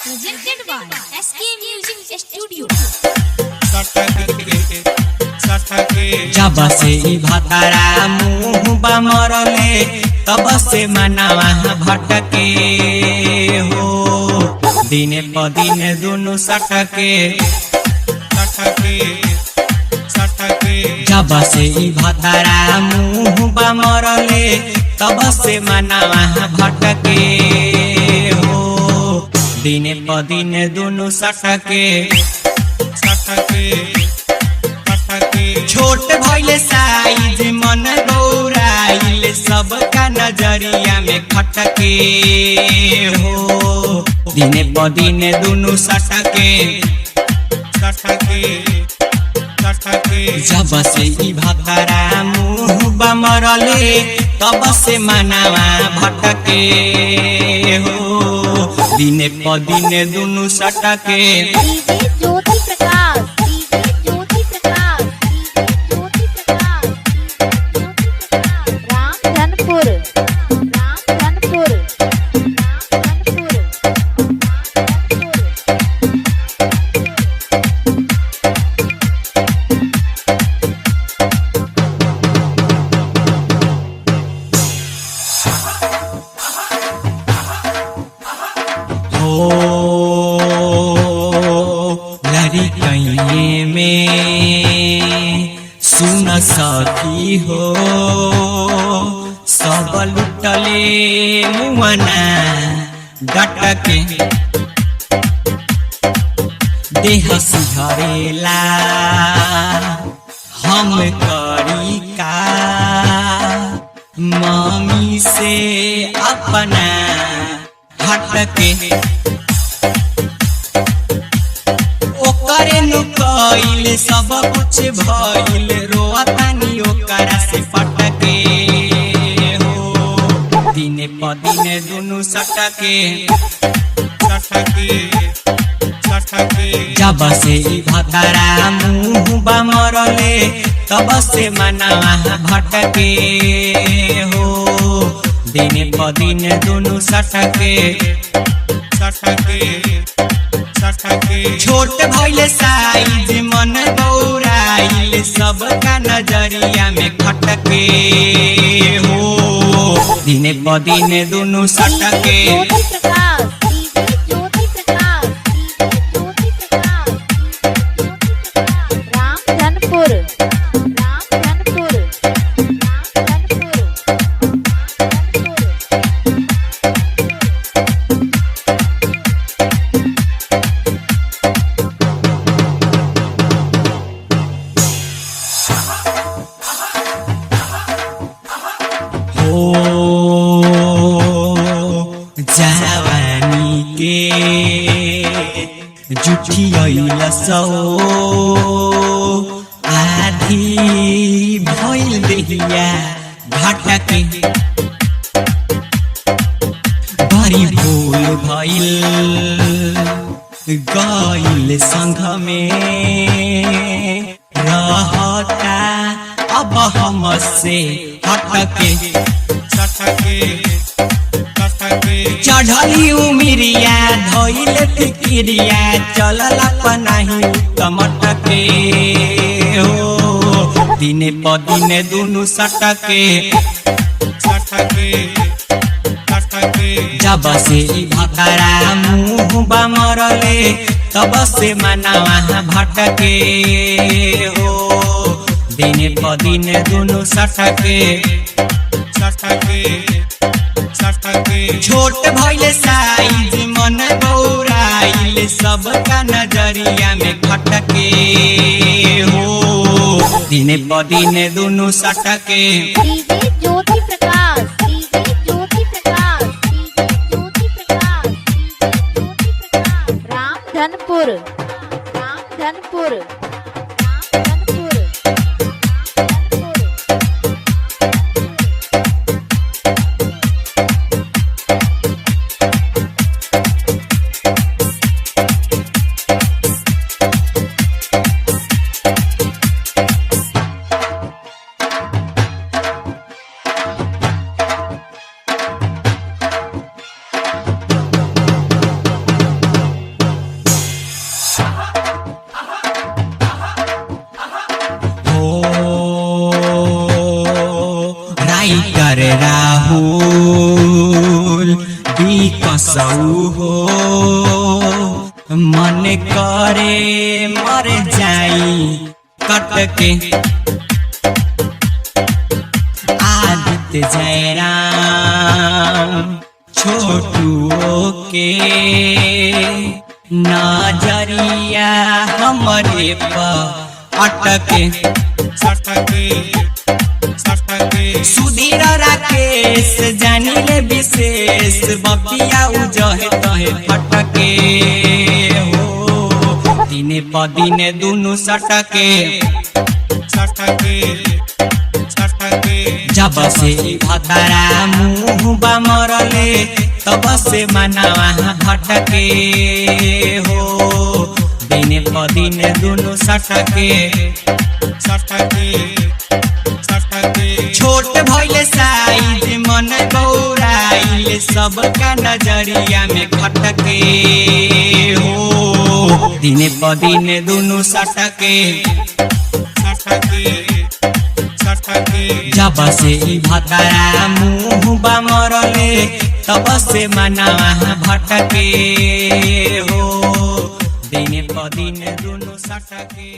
Presented by SK Music Studio. जब से भतारा मुँह बमरले तब से मनवा भटके हो दिने प दिने दुनु सटके जब से भतारा मुँह बमरले तब से मनवा भटके हो दिने प दिने दुनु सटके छोट भइले साइज मन गौराइल सबका नजरिया में खटके हो दिने प दिने दुनु सटके जब से भतारा मुँह बमरले तब से मनवा भटके हो दिने प दिने दुनु सटके लड़ी कहीं में सुन सकी हो सब लुटले मुआना डटके देह सुधरेला हम करी का मम्मी से अपना हटके ओकरे नुकइल सब कुछ भइल रोतानी ओकरा से पटके हो दिने प दिने दुनु सटके जब से भतारा मुँह बमरले तब से मनवा भटके हो दिने प दिने दुनु सटके छोट भइले साइज मन गौराइल सबका नजरिया में खटके हो दिने प दिने दुनु सटके जवानी के जुठियल सौ आधी भइल देहिया भटके बड़ी भूल भइल गइल संग में रहता अब हमसे हटके चढ़ली उमिरिया धइल फिकिरिया चलल पनाही कमटके हो दिने प दिने दुनु सटके जब से भतारा मुँह बमरले तब से मनवा भटके हो दिने प दिने दुनु सटके छोट भइले साइज मन गौराइल सबका नजरिया में खटके हो दिने प दिने दुनु सटके रामधनपुर कसौ हो मन करे मर जाई कटके आदित्य जयराम छोटुओ के नजरिया हमरे पर अटके सुधीर राकेश जानिले विशेष बपिया उजहे तहे फटके हो दिने पदिने दुनु सटके जब से भतरा मुँह मरले तब से मनावा भटके हो दिने पदिने दुनु सटके छोट भइले साइज मन गौराइल सबका नजरिया में खटके हो दिने पदिने दुनु सटके जब से भतरा मुँह मरले तब से मनावा भटके हो दिने पदिने दुनु सटके।